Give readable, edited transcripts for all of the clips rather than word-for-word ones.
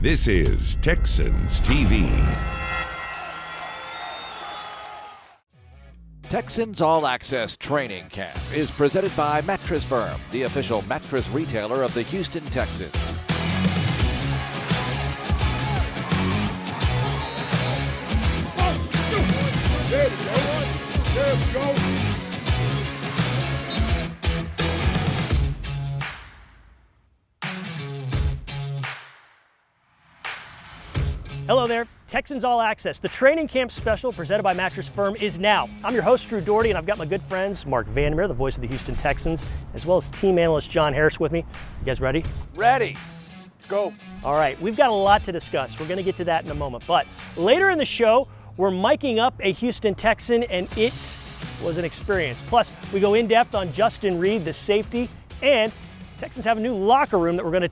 This is Texans TV. Texans All Access Training Camp is presented by Mattress Firm, the official mattress retailer of the Houston Texans. There we go. There we go. Hello there, Texans All Access. The training camp special presented by Mattress Firm is now. I'm your host, Drew Dougherty, and I've got my good friends, Marc Vandermeer, the voice of the Houston Texans, as well as team analyst John Harris with me. You guys ready? Ready. Let's go. All right, we've got a lot to discuss. We're going to get to that in a moment. But later in the show, we're miking up a Houston Texan, and it was an experience. Plus, we go in depth on Justin Reid, the safety, and Texans have a new locker room that we're going to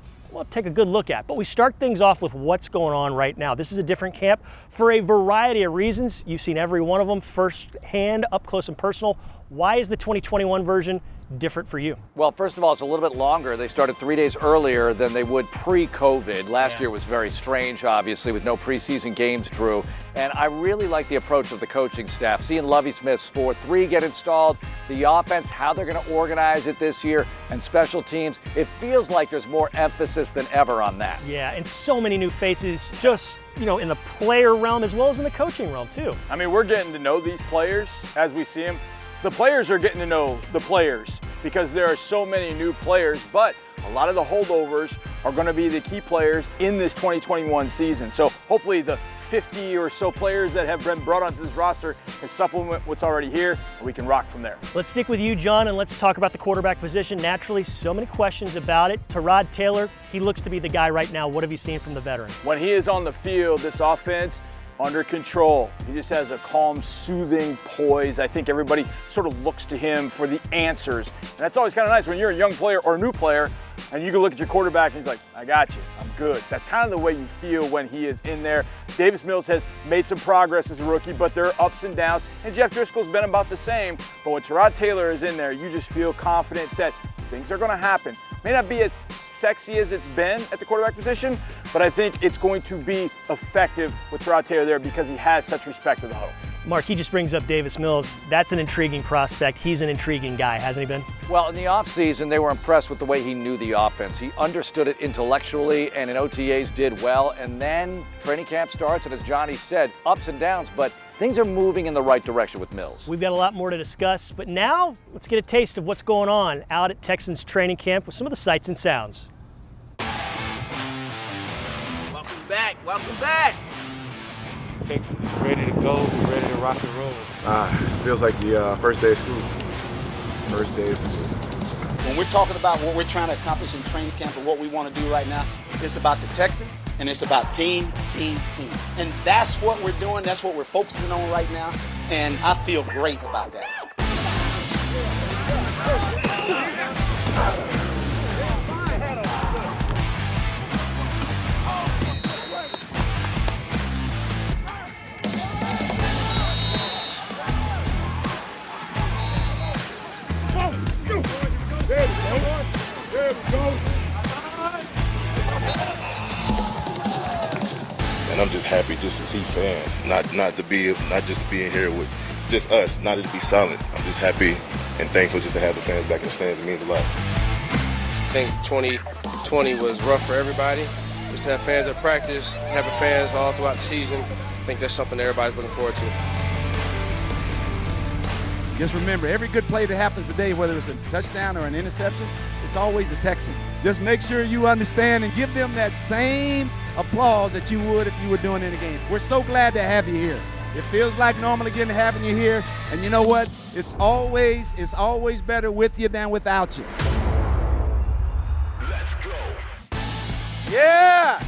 take a good look at. But we start things off with what's going on right now. This is a different camp for a variety of reasons. You've seen every one of them firsthand, up close and personal. Why is the 2021 version different for you? Well, first of all, it's a little bit longer. They started 3 days earlier than they would pre-COVID. Last year was very strange, obviously, with no preseason games, Drew. And I really like the approach of the coaching staff. Seeing Lovie Smith's 4-3 get installed, the offense, how they're going to organize it this year, and special teams, it feels like there's more emphasis than ever on that. Yeah, and so many new faces, just, in the player realm as well as in the coaching realm, too. I mean, we're getting to know these players as we see them. The players are getting to know the players because there are so many new players, but a lot of the holdovers are going to be the key players in this 2021 season. So hopefully the 50 or so players that have been brought onto this roster can supplement what's already here, and we can rock from there. Let's stick with you, John, and let's talk about the quarterback position. Naturally, so many questions about it. Tyrod Taylor, he looks to be the guy right now. What have you seen from the veteran? When he is on the field, this offense, under control. He just has a calm, soothing poise. I think everybody sort of looks to him for the answers. And that's always kind of nice when you're a young player or a new player and you can look at your quarterback and he's like, I got you, I'm good. That's kind of the way you feel when he is in there. Davis Mills has made some progress as a rookie, but there are ups and downs. And Jeff Driscoll's been about the same. But when Tyrod Taylor is in there, you just feel confident that things are going to happen. May not be as sexy as it's been at the quarterback position, but I think it's going to be effective with Tyrod Taylor there because he has such respect of the huddle. Marc, he just brings up Davis Mills. That's an intriguing prospect. He's an intriguing guy, hasn't he been? Well, in the offseason, they were impressed with the way he knew the offense. He understood it intellectually, and in OTAs did well. And then training camp starts, and as Johnny said, ups and downs, but things are moving in the right direction with Mills. We've got a lot more to discuss, but now let's get a taste of what's going on out at Texans Training Camp with some of the sights and sounds. Welcome back, welcome back. Texans is ready to go, we're ready to rock and roll. Feels like the first day of school. First day of school. When we're talking about what we're trying to accomplish in training camp and what we want to do right now, it's about the Texans and it's about team. And that's what we're doing, that's what we're focusing on right now, and I feel great about that. There we go. And I'm just happy just to see fans, not just being here with just us, not to be silent. I'm just happy and thankful just to have the fans back in the stands. It means a lot. I think 2020 was rough for everybody. Just to have fans at practice, having fans all throughout the season, I think that's something everybody's looking forward to. Just remember, every good play that happens today, whether it's a touchdown or an interception, it's always a Texan. Just make sure you understand and give them that same applause that you would if you were doing it in a game. We're so glad to have you here. It feels like normally having you here, and you know what? It's always better with you than without you. Let's go. Yeah.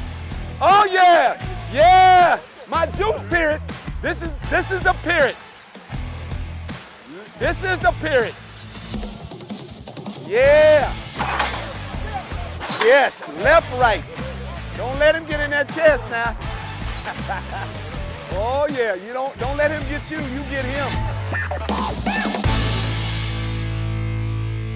Oh yeah. Yeah. My juice period. This is the period. This is the period. Yeah. Yes, left, right. Don't let him get in that chest now. Oh yeah, you don't let him get you, you get him.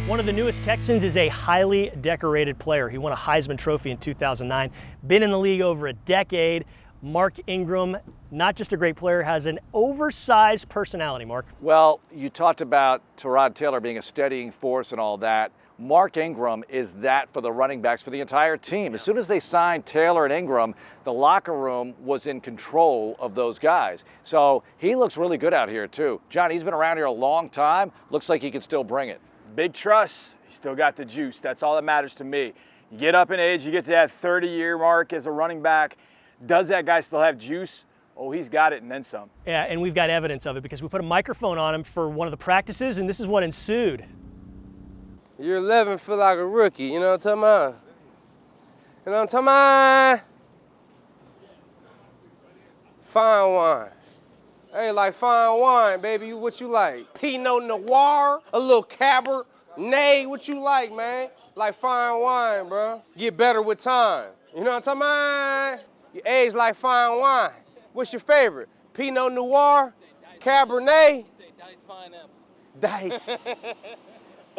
One of the newest Texans is a highly decorated player. He won a Heisman Trophy in 2009, been in the league over a decade. Marc Ingram, not just a great player, has an oversized personality, Marc. Well, you talked about Tyrod Taylor being a steadying force and all that. Marc Ingram is that for the running backs for the entire team. As soon as they signed Taylor and Ingram, the locker room was in control of those guys. So he looks really good out here too. John, he's been around here a long time. Looks like he can still bring it. Big trust. He still got the juice. That's all that matters to me. You get up in age, you get to that 30-year mark as a running back. Does that guy still have juice? Oh, he's got it and then some. Yeah, and we've got evidence of it because we put a microphone on him for one of the practices, and this is what ensued. Year 11 feel like a rookie, you know what I'm talking about? You know what I'm talking about? Fine wine. Hey, like fine wine, baby, what you like? Pinot Noir, a little Cabernet, what you like, man? Like fine wine, bro. Get better with time. You know what I'm talking about? You age like fine wine. What's your favorite? Pinot Noir, Cabernet? Dice pineapple. Dice.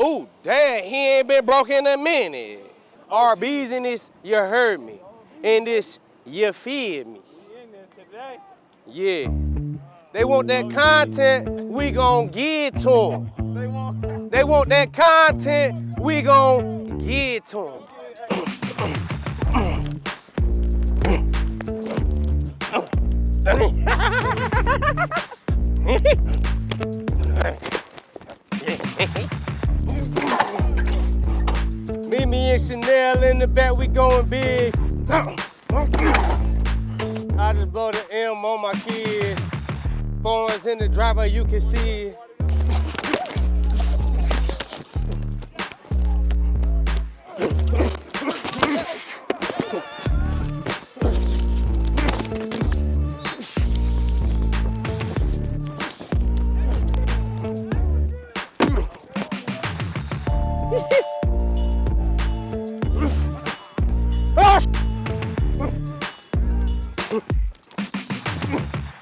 Ooh, damn, he ain't been broke in a minute. RB's in this, you heard me. In this, you feel me. Yeah. They want that content, we gon' give to them. They want that content, we gon' give to them. Meet me and Chanel in the back, we going big. I just blow the M on my kid. Phones in the driver, you can see.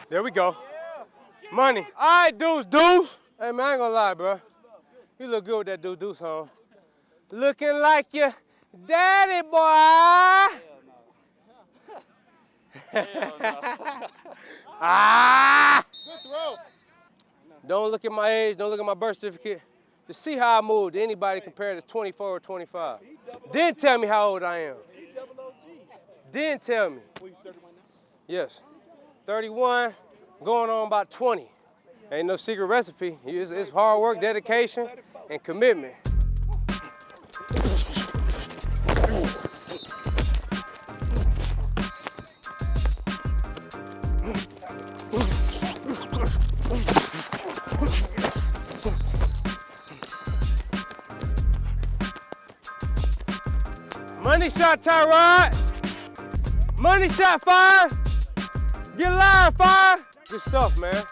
There we go. Money. All right, Deuce. Hey, man, I ain't gonna lie, bro. You look good with that Deuce on. Looking like your daddy, boy. Ah! Good throw. Don't look at my age. Don't look at my birth certificate. To see how I moved to anybody compared to 24 or 25. Then tell me how old I am. Then tell me. Yes. 31, going on about 20. Ain't no secret recipe. It's hard work, dedication, and commitment. Money shot, Tyrod. Money shot, fire. Get live, fire. Good stuff, man.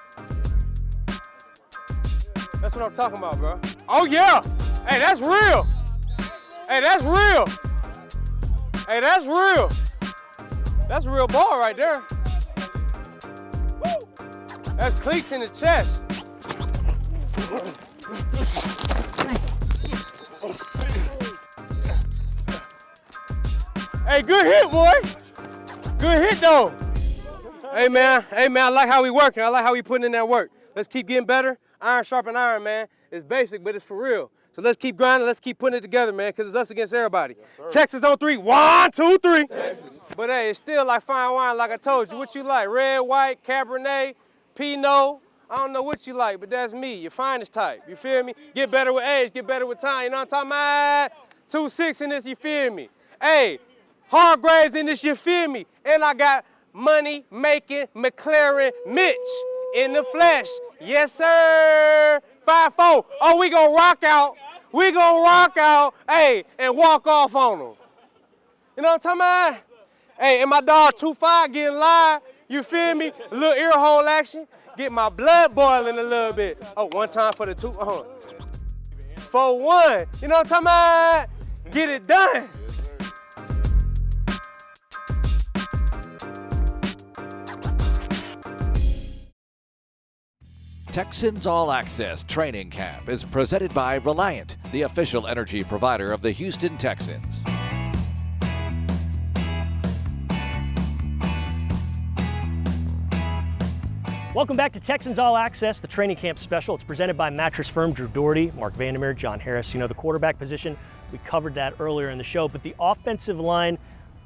That's what I'm talking about, bro. Oh, yeah. Hey, that's real. Hey, that's real. Hey, that's real. That's a real ball right there. Woo. That's cleats in the chest. Hey, good hit, boy. Good hit, though. Hey, man, I like how we working. I like how we putting in that work. Let's keep getting better. Iron sharpen iron, man. It's basic, but it's for real. So let's keep grinding. Let's keep putting it together, man, because it's us against everybody. Yes, Texas on 3. 1, 2, 3. Texas. But, hey, it's still like fine wine, like I told you. What you like? Red, white, Cabernet, Pinot. I don't know what you like, but that's me, your finest type. You feel me? Get better with age, get better with time. You know what I'm talking about? 2-6 in this, you feel me? Hey, Hargraves in this, you feel me? And I got money-making McLaren Mitch in the flesh. Yes, sir. 5-4. Oh, we gonna rock out. We gonna rock out, hey, and walk off on them. You know what I'm talking about? Hey, and my dog 2-5 getting live. You feel me? A little ear hole action. Get my blood boiling a little bit. Oh, one time for the 2. 4-1. You know what I'm talking about? Get it done. Texans All Access Training Camp is presented by Reliant, the official energy provider of the Houston Texans. Welcome back to Texans All Access, the training camp special. It's presented by Mattress Firm, Drew Dougherty, Marc Vandermeer, John Harris. You know, the quarterback position, we covered that earlier in the show, but the offensive line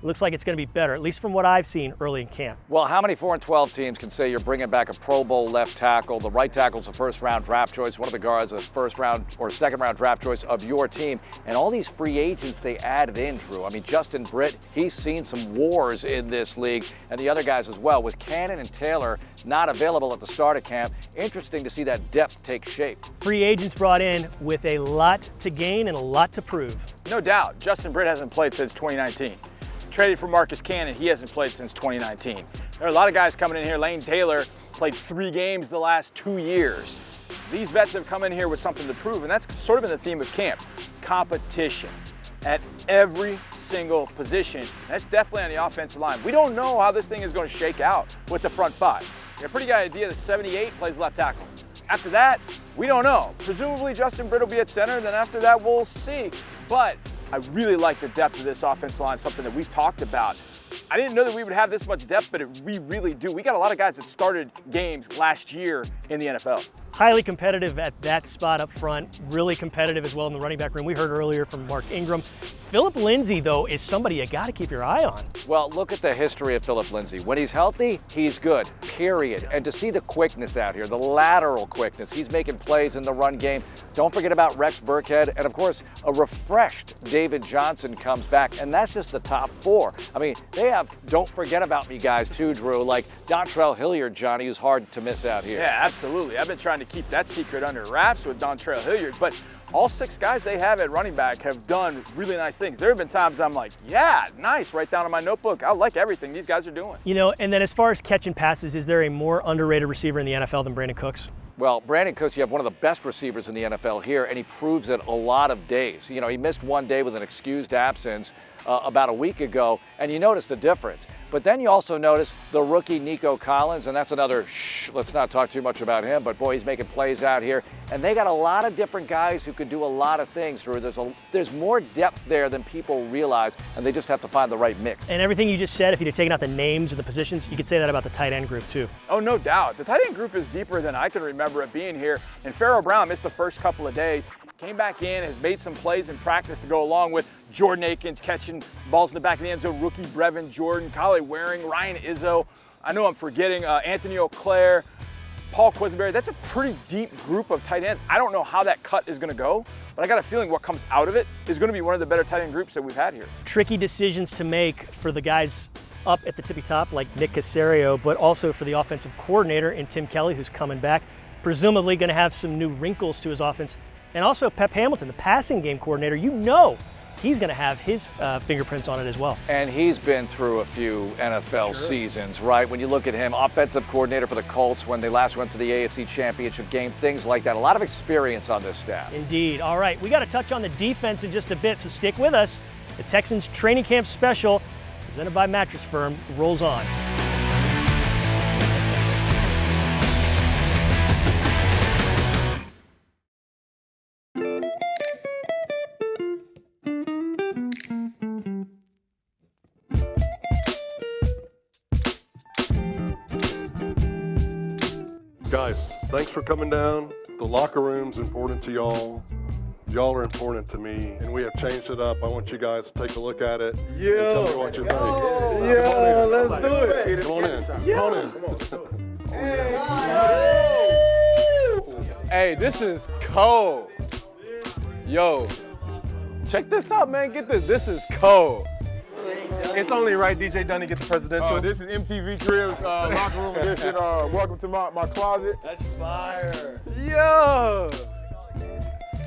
looks like it's going to be better, at least from what I've seen early in camp. Well, how many 4-12 teams can say you're bringing back a Pro Bowl left tackle? The right tackle's a first-round draft choice. One of the guards a first-round or second-round draft choice of your team. And all these free agents they added in, Drew. I mean, Justin Britt, he's seen some wars in this league, and the other guys as well. With Cannon and Taylor not available at the start of camp, interesting to see that depth take shape. Free agents brought in with a lot to gain and a lot to prove. No doubt, Justin Britt hasn't played since 2019. Traded for Marcus Cannon, he hasn't played since 2019. There are a lot of guys coming in here. Lane Taylor played 3 games the last 2 years. These vets have come in here with something to prove, and that's sort of been the theme of camp. Competition at every single position. And that's definitely on the offensive line. We don't know how this thing is going to shake out with the front 5. We have a pretty good idea that 78 plays left tackle. After that, we don't know. Presumably Justin Britt will be at center, then after that we'll see. But I really like the depth of this offensive line, something that we've talked about. I didn't know that we would have this much depth, but we really do. We got a lot of guys that started games last year in the NFL. Highly competitive at that spot up front, really competitive as well in the running back room. We heard earlier from Mark Ingram. Phillip Lindsay, though, is somebody you got to keep your eye on. Well, look at the history of Phillip Lindsay. When he's healthy, he's good, period. And to see the quickness out here, the lateral quickness, he's making plays in the run game. Don't forget about Rex Burkhead. And, of course, a refreshed David Johnson comes back, and that's just the top 4. I mean, they have don't forget about me guys, too, Drew, like Dontrell Hilliard, Johnny, who's hard to miss out here. Yeah, absolutely. I've been trying to keep that secret under wraps with Dontrell Hilliard, but all 6 guys they have at running back have done really nice things. There have been times I'm like, yeah, nice, right down in my notebook. I like everything these guys are doing. You know, and then as far as catching passes, is there a more underrated receiver in the NFL than Brandon Cooks? Well, Brandon Cooks, you have one of the best receivers in the NFL here, and he proves it a lot of days. You know, he missed 1 day with an excused absence about a week ago, and you notice the difference. But then you also notice the rookie Nico Collins, and that's another let's not talk too much about him, but boy, he's making plays out here. And they got a lot of different guys who can do a lot of things, Drew. There's more depth there than people realize, and they just have to find the right mix. And everything you just said, if you'd have taken out the names of the positions, you could say that about the tight end group too. Oh, no doubt. The tight end group is deeper than I can remember it being here. And Pharaoh Brown missed the first couple of days, came back in, has made some plays in practice to go along with Jordan Akins catching balls in the back of the end zone, rookie Brevin Jordan, Kyle Waring, Ryan Izzo. I know I'm forgetting Anthony Auclair, Paul Quisenberry. That's a pretty deep group of tight ends. I don't know how that cut is going to go, but I got a feeling what comes out of it is going to be one of the better tight end groups that we've had here. Tricky decisions to make for the guys up at the tippy top like Nick Caserio, but also for the offensive coordinator in Tim Kelly, who's coming back, presumably going to have some new wrinkles to his offense. And also Pep Hamilton, the passing game coordinator, you know he's going to have his fingerprints on it as well. And he's been through a few NFL seasons, right? When you look at him, offensive coordinator for the Colts when they last went to the AFC Championship game, things like that. A lot of experience on this staff. Indeed. All right, we got to touch on the defense in just a bit, so stick with us. The Texans Training Camp Special, presented by Mattress Firm, rolls on. Guys, thanks for coming down. The locker room's important to y'all. Y'all are important to me, and we have changed it up. I want you guys to take a look at it and tell me what you think. Yeah, let's do it. Come on in. Come on in. Hey, this is cold. Yo, check this out, man. Get this. This is cold. It's only right DJ Dunny get the presidential. This is MTV Cribs locker room edition. Welcome to my closet. That's fire. Yo.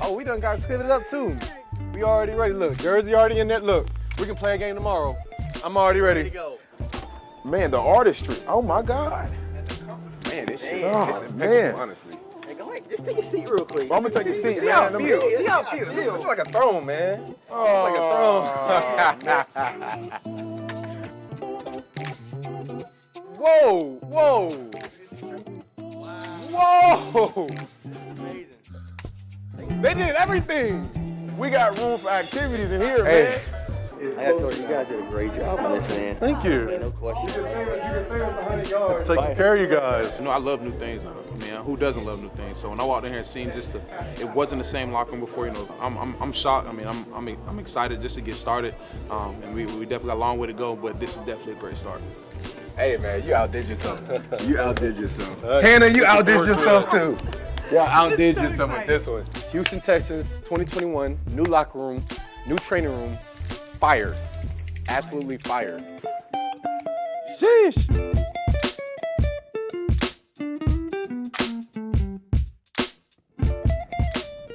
Oh, we done got to clear it up too. We already ready. Look, jersey already in there. Look, we can play a game tomorrow. I'm already ready. Man, the artistry. Oh my God. Man, this shit is impeccable, honestly. Hey, go ahead, just take a seat real quick. I'm gonna take a seat, See man. how it feels. See how it feels. This is like a throne, man. Oh. It's like a throne. Whoa, whoa. Whoa. Whoa! They did everything. We got room for activities in here, man. I gotta tell you, you guys did a great job on this, man. Thank you. No question. Taking care of you guys. You know, I love new things. I mean, who doesn't love new things? So when I walked in here and seen it wasn't the same locker room before. You know, I'm shocked. I mean, I'm excited just to get started. And we definitely got a long way to go, but this is definitely a great start. Hey, man, you outdid yourself. You outdid yourself. Hannah, you outdid yourself too. Yeah, outdid yourself with this one. Houston Texans 2021, new locker room, new training room, fired. Absolutely fired. Sheesh.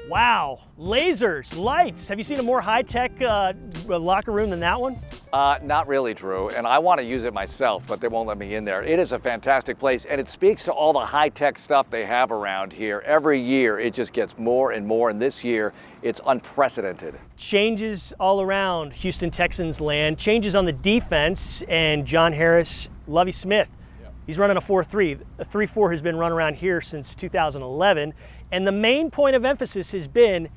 Wow, lasers, lights. Have you seen a more high-tech locker room than that one? Not really, Drew, and I want to use it myself, but they won't let me in there. It is a fantastic place, and it speaks to all the high-tech stuff they have around here. Every year, it just gets more and more, and this year, it's unprecedented. Changes all around Houston Texans land, changes on the defense, and John Harris, Lovie Smith. He's running a 4-3. A 3-4 has been run around here since 2011, and the main point of emphasis has been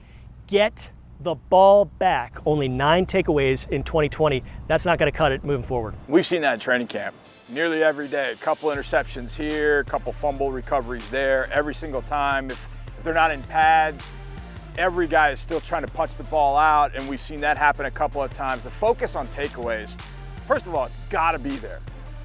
get the ball back. Only 9 takeaways in 2020. That's not going to cut it moving forward. We've seen that in training camp nearly every day. A couple interceptions here, a couple fumble recoveries there. Every single time, if they're not in pads, every guy is still trying to punch the ball out, and we've seen that happen a couple of times. The focus on takeaways, first of all, it's got to be there.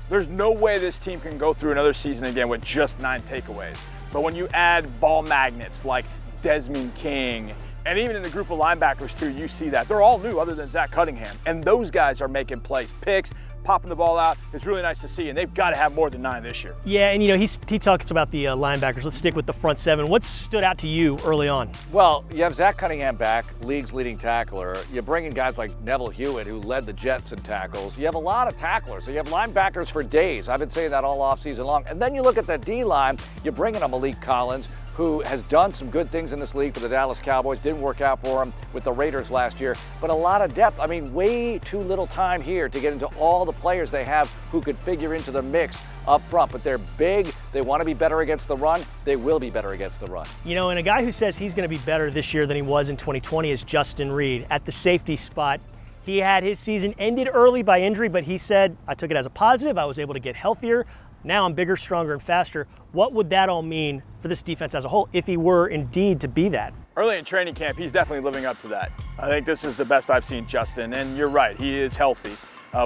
There's no way this team can go through another season again with just 9 takeaways. But when you add ball magnets like Desmond King, and even in the group of linebackers too, you see that. They're all new other than Zach Cunningham. And those guys are making plays, picks, popping the ball out. It's really nice to see, and they've got to have more than 9 this year. Yeah, and you know, he talks about the linebackers. Let's stick with the front 7. What stood out to you early on? Well, you have Zach Cunningham back, league's leading tackler. You bring in guys like Neville Hewitt, who led the Jets in tackles. You have a lot of tacklers, so you have linebackers for days. I've been saying that all offseason long. And then you look at the D-line, you bring in a Malik Collins, who has done some good things in this league for the Dallas Cowboys. Didn't work out for him with the Raiders last year, but a lot of depth. I mean, way too little time here to get into all the players they have who could figure into the mix up front, but they're big. They want to be better against the run. They will be better against the run. You know, and a guy who says he's going to be better this year than he was in 2020 is Justin Reed at the safety spot. He had his season ended early by injury, but he said, I took it as a positive. I was able to get healthier. Now I'm bigger, stronger, and faster. What would that all mean for this defense as a whole if he were indeed to be that? Early in training camp, he's definitely living up to that. I think this is the best I've seen Justin, and you're right, he is healthy,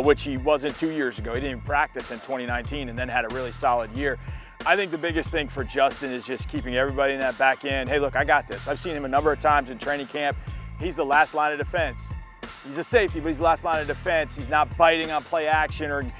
which he wasn't 2 years ago. He didn't even practice in 2019 and then had a really solid year. I think the biggest thing for Justin is just keeping everybody in that back end. Hey, look, I got this. I've seen him a number of times in training camp. He's the last line of defense. He's a safety, but he's the last line of defense. He's not biting on play action or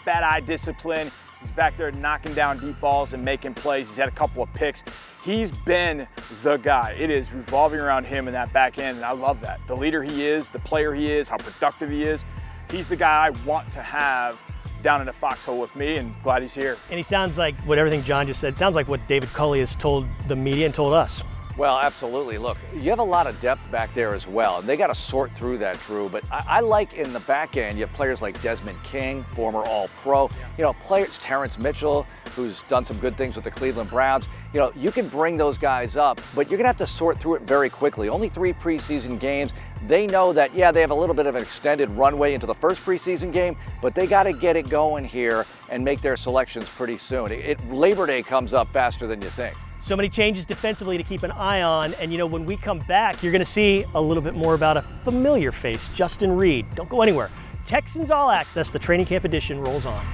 bad eye discipline. He's back there knocking down deep balls and making plays. He's had a couple of picks. He's been the guy. It is revolving around him in that back end, and I love that. The leader he is, the player he is, how productive he is. He's the guy I want to have down in the foxhole with me, and glad he's here. And he sounds like what everything John just said, sounds like what David Culley has told the media and told us. Well, absolutely. Look, you have a lot of depth back there as well, and they got to sort through that, Drew. But I like in the back end, you have players like Desmond King, former All-Pro. You know, players, Terrence Mitchell, who's done some good things with the Cleveland Browns. You know, you can bring those guys up, but you're going to have to sort through it very quickly. Only 3 preseason games. They know that, yeah, they have a little bit of an extended runway into the first preseason game, but they got to get it going here and make their selections pretty soon. Labor Day comes up faster than you think. So many changes defensively to keep an eye on, and you know, when we come back, you're going to see a little bit more about a familiar face, Justin Reed. Don't go anywhere. Texans All Access, the Training Camp edition, rolls on.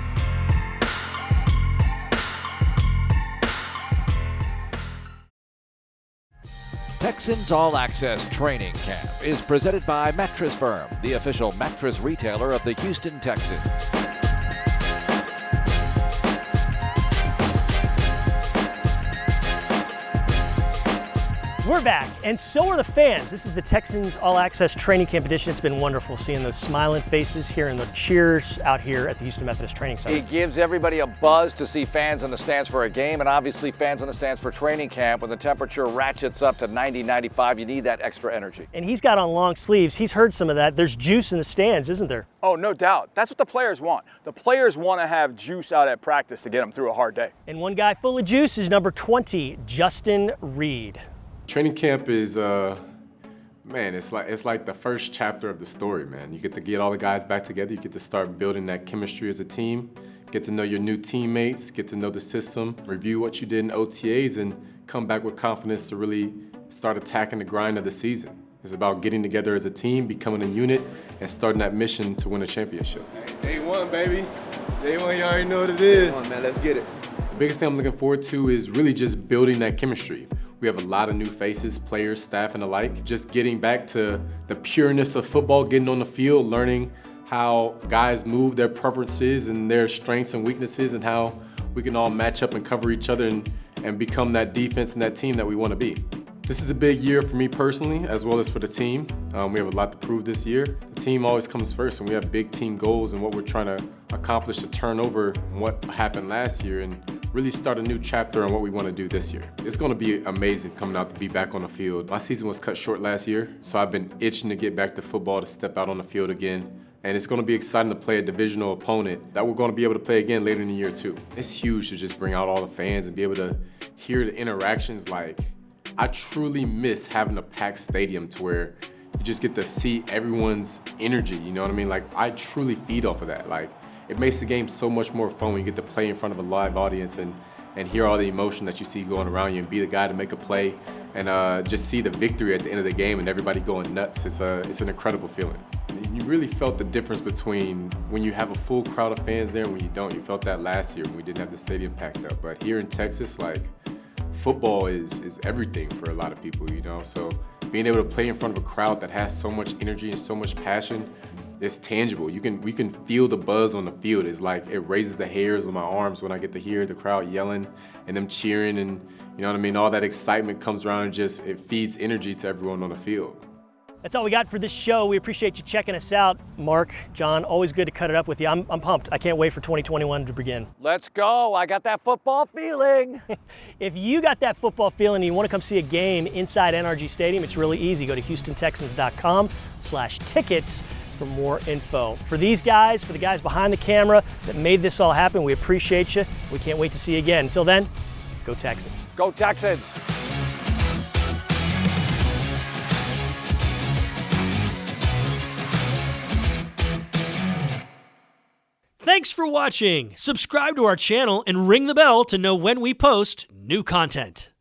Texans All Access Training Camp is presented by Mattress Firm, the official mattress retailer of the Houston Texans. We're back, and so are the fans. This is the Texans All Access Training Camp edition. It's been wonderful seeing those smiling faces, hearing the cheers out here at the Houston Methodist Training Center. It gives everybody a buzz to see fans in the stands for a game, and obviously fans in the stands for training camp. When the temperature ratchets up to 90, 95, you need that extra energy. And he's got on long sleeves. He's heard some of that. There's juice in the stands, isn't there? Oh, no doubt. That's what the players want. The players want to have juice out at practice to get them through a hard day. And one guy full of juice is number 20, Justin Reed. Training camp is, man, it's like the first chapter of the story, man. You get to get all the guys back together. You get to start building that chemistry as a team, get to know your new teammates, get to know the system, review what you did in OTAs, and come back with confidence to really start attacking the grind of the season. It's about getting together as a team, becoming a unit, and starting that mission to win a championship. Day one, baby. Day one, you already know what it is. Come on, man, let's get it. The biggest thing I'm looking forward to is really just building that chemistry. We have a lot of new faces, players, staff, and the like. Just getting back to the pureness of football, getting on the field, learning how guys move, their preferences and their strengths and weaknesses, and how we can all match up and cover each other and become that defense and that team that we want to be. This is a big year for me personally, as well as for the team. We have a lot to prove this year. The team always comes first, and we have big team goals and what we're trying to accomplish to turn over what happened last year and really start a new chapter on what we want to do this year. It's going to be amazing coming out to be back on the field. My season was cut short last year, so I've been itching to get back to football, to step out on the field again. And it's going to be exciting to play a divisional opponent that we're going to be able to play again later in the year too. It's huge to just bring out all the fans and be able to hear the interactions. Like, I truly miss having a packed stadium to where you just get to see everyone's energy, you know what I mean? Like, I truly feed off of that. Like, it makes the game so much more fun when you get to play in front of a live audience and hear all the emotion that you see going around you and be the guy to make a play and just see the victory at the end of the game and everybody going nuts. It's an incredible feeling. You really felt the difference between when you have a full crowd of fans there and when you don't. You felt that last year when we didn't have the stadium packed up. But here in Texas, like, football is everything for a lot of people, you know? So being able to play in front of a crowd that has so much energy and so much passion, it's tangible. We can feel the buzz on the field. It's like it raises the hairs on my arms when I get to hear the crowd yelling and them cheering, and you know what I mean? All that excitement comes around and just it feeds energy to everyone on the field. That's all we got for this show. We appreciate you checking us out. Marc, John, always good to cut it up with you. I'm pumped. I can't wait for 2021 to begin. Let's go. I got that football feeling. If you got that football feeling and you want to come see a game inside NRG Stadium, it's really easy. Go to HoustonTexans.com/tickets for more info. For these guys, for the guys behind the camera that made this all happen, we appreciate you. We can't wait to see you again. Until then, go Texans. Go Texans. Thanks for watching. Subscribe to our channel and ring the bell to know when we post new content.